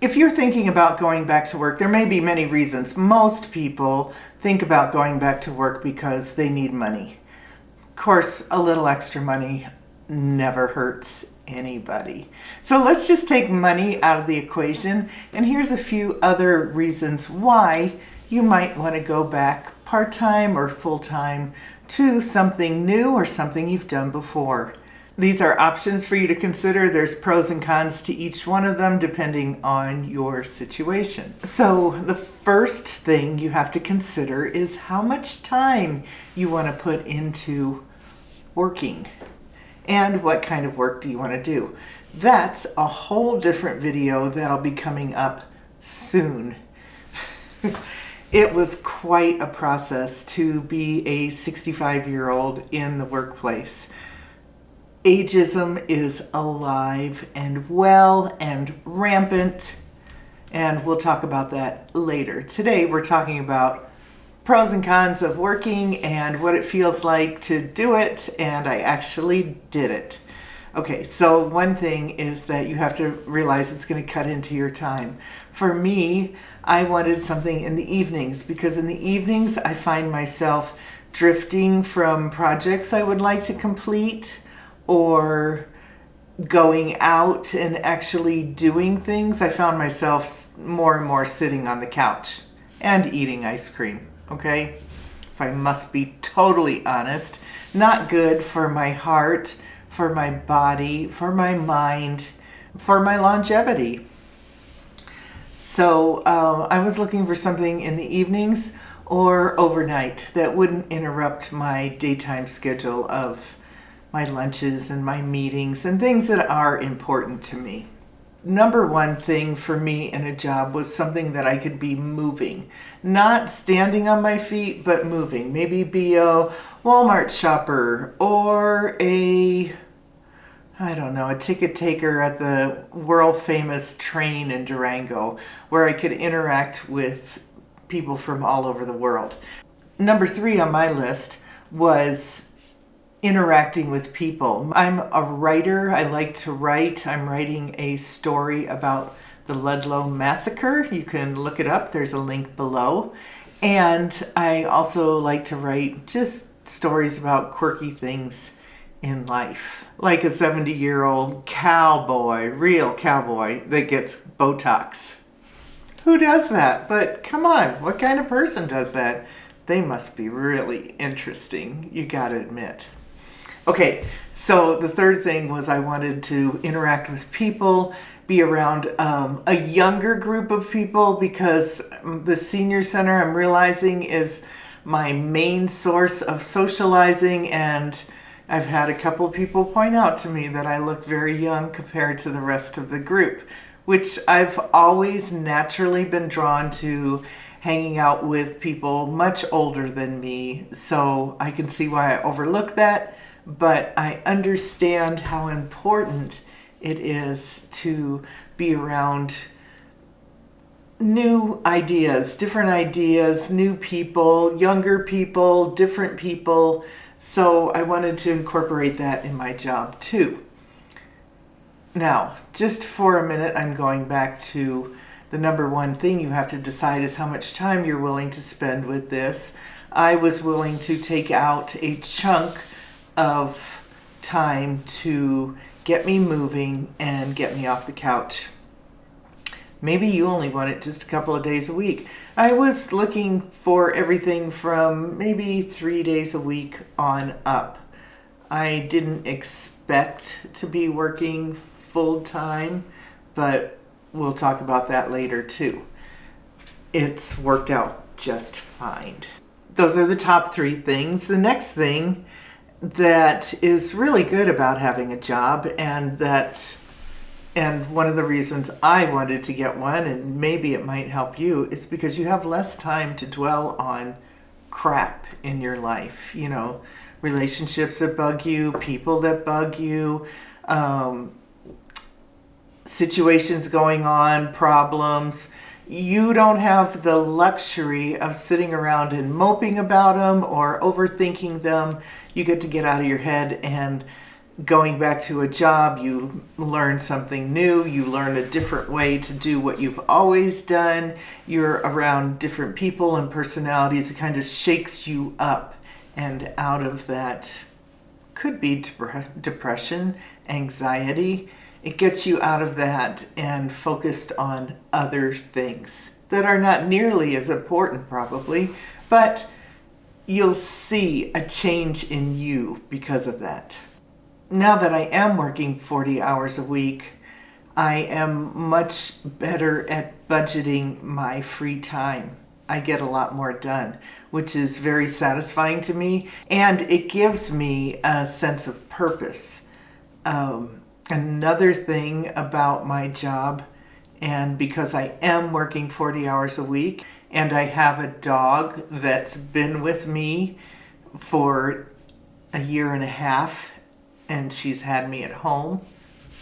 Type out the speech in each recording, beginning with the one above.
If you're thinking about going back to work, there may be many reasons. Most people think about going back to work because they need money. Of course, a little extra money never hurts anybody. So let's just take money out of the equation, and here's a few other reasons why you might want to go back part-time or full-time to something new or something you've done before. These are options for you to consider. There's pros and cons to each one of them depending on your situation. So the first thing you have to consider is how much time you want to put into working and what kind of work do you want to do. That's a whole different video that'll be coming up soon. It was quite a process to be a 65-year-old in the workplace. Ageism is alive and well and rampant, and we'll talk about that later. Today we're talking about pros and cons of working and what it feels like to do it, and I actually did it. Okay, so one thing is that you have to realize it's going to cut into your time. For me, I wanted something in the evenings because in the evenings I find myself drifting from projects I would like to complete or going out and actually doing things. I found myself more and more sitting on the couch and eating ice cream, okay? If I must be totally honest, not good for my heart, for my body, for my mind, for my longevity. So I was looking for something in the evenings or overnight that wouldn't interrupt my daytime schedule of my lunches and my meetings and things that are important to me. Number one thing for me in a job was something that I could be moving, not standing on my feet, but moving. Maybe be a Walmart shopper or a ticket taker at the world famous train in Durango, where I could interact with people from all over the world. Number 3 on my list was interacting with people. I'm a writer. I like to write. I'm writing a story about the Ludlow Massacre. You can look it up. There's a link below. And I also like to write just stories about quirky things in life. Like a 70-year-old cowboy, real cowboy, that gets Botox. Who does that? But come on, what kind of person does that? They must be really interesting, you gotta admit. Okay, so the third thing was I wanted to interact with people, be around a younger group of people, because the senior center, I'm realizing, is my main source of socializing, and I've had a couple people point out to me that I look very young compared to the rest of the group, which I've always naturally been drawn to hanging out with people much older than me, so I can see why I overlook that. But I understand how important it is to be around new ideas, different ideas, new people, younger people, different people. So I wanted to incorporate that in my job too. Now, just for a minute, I'm going back to the number one thing you have to decide is how much time you're willing to spend with this. I was willing to take out a chunk of time to get me moving and get me off the couch. Maybe you only want it just a couple of days a week. I was looking for everything from maybe 3 days a week on up. I didn't expect to be working full time, but we'll talk about that later too. It's worked out just fine. Those are the top 3 things. The next thing that is really good about having a job, and one of the reasons I wanted to get one, and maybe it might help you, is because you have less time to dwell on crap in your life. You know, relationships that bug you, people that bug you, situations going on, problems. You don't have the luxury of sitting around and moping about them or overthinking them. You get to get out of your head and going back to a job, you learn something new, you learn a different way to do what you've always done, you're around different people and personalities. It kind of shakes you up and out of that, could be depression, anxiety. It gets you out of that and focused on other things that are not nearly as important probably, but you'll see a change in you because of that. Now that I am working 40 hours a week, I am much better at budgeting my free time. I get a lot more done, which is very satisfying to me, and it gives me a sense of purpose. Another thing about my job, and because I am working 40 hours a week, and I have a dog that's been with me for a year and a half, and she's had me at home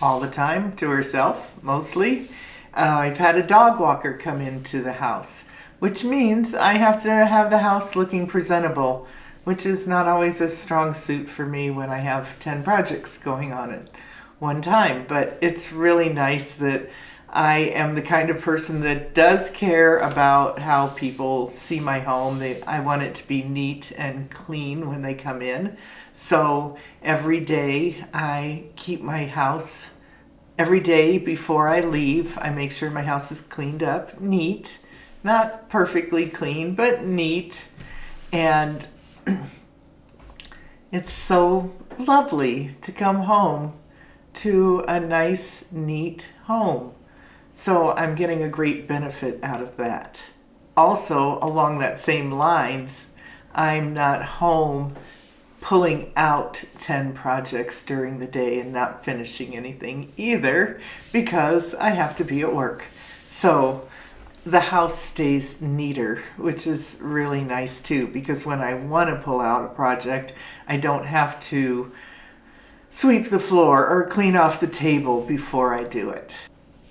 all the time to herself, mostly. I've had a dog walker come into the house, which means I have to have the house looking presentable, which is not always a strong suit for me when I have 10 projects going on at one time. But it's really nice that I am the kind of person that does care about how people see my home. I want it to be neat and clean when they come in. So every day I keep my house, every day before I leave, I make sure my house is cleaned up, neat, not perfectly clean, but neat. And it's so lovely to come home to a nice, neat home. So I'm getting a great benefit out of that. Also, along that same lines, I'm not home pulling out 10 projects during the day and not finishing anything either, because I have to be at work. So the house stays neater, which is really nice too, because when I want to pull out a project, I don't have to sweep the floor or clean off the table before I do it.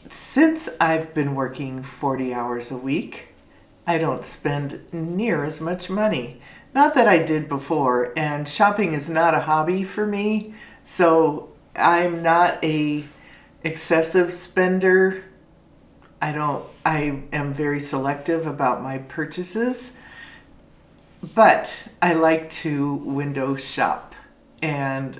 Since I've been working 40 hours a week, I don't spend near as much money. Not that I did before, and shopping is not a hobby for me, so I'm not a excessive spender. I am very selective about my purchases, but I like to window shop, and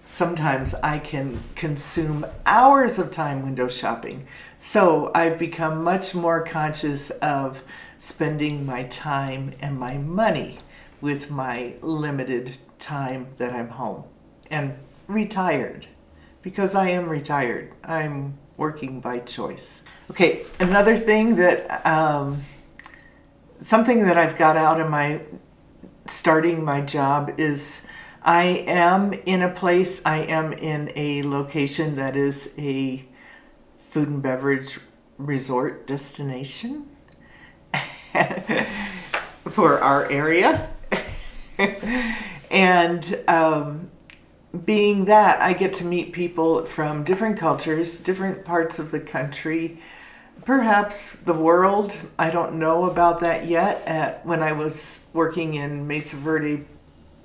sometimes I can consume hours of time window shopping. So I've become much more conscious of spending my time and my money with my limited time that I'm home and retired, because I am retired. I'm working by choice. Okay, another thing that, something that I've got out of my starting my job is I am in a location that is a food and beverage resort destination for our area. And being that, I get to meet people from different cultures, different parts of the country, perhaps the world. I don't know about that yet. When I was working in Mesa Verde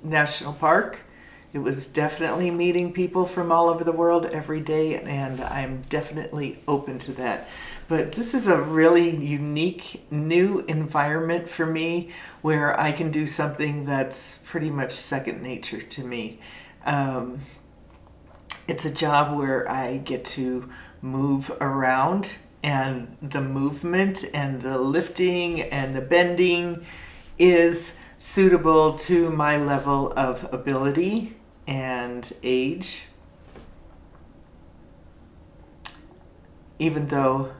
National Park, it was definitely meeting people from all over the world every day, and I'm definitely open to that. But this is a really unique new environment for me where I can do something that's pretty much second nature to me. It's a job where I get to move around, and the movement and the lifting and the bending is suitable to my level of ability and age, even though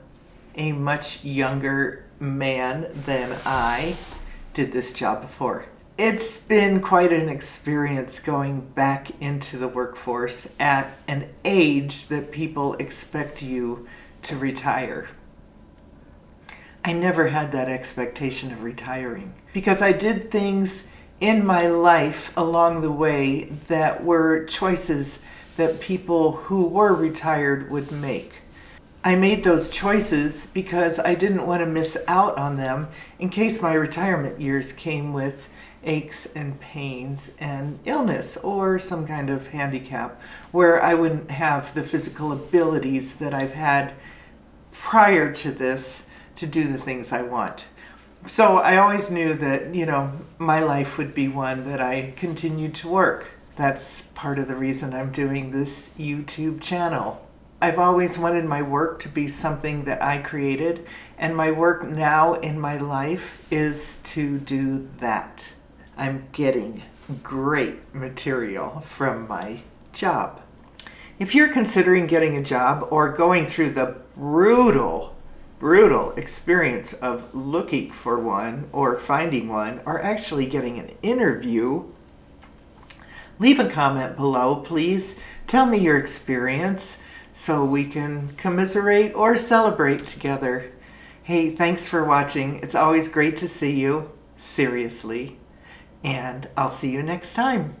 a much younger man than I did this job before. It's been quite an experience going back into the workforce at an age that people expect you to retire. I never had that expectation of retiring because I did things in my life along the way that were choices that people who were retired would make. I made those choices because I didn't want to miss out on them in case my retirement years came with aches and pains and illness or some kind of handicap where I wouldn't have the physical abilities that I've had prior to this to do the things I want. So I always knew that, my life would be one that I continued to work. That's part of the reason I'm doing this YouTube channel. I've always wanted my work to be something that I created, and my work now in my life is to do that. I'm getting great material from my job. If you're considering getting a job or going through the brutal experience of looking for one or finding one or actually getting an interview, leave a comment below, please. Tell me your experience so we can commiserate or celebrate together. Hey, thanks for watching. It's always great to see you, seriously, and I'll see you next time.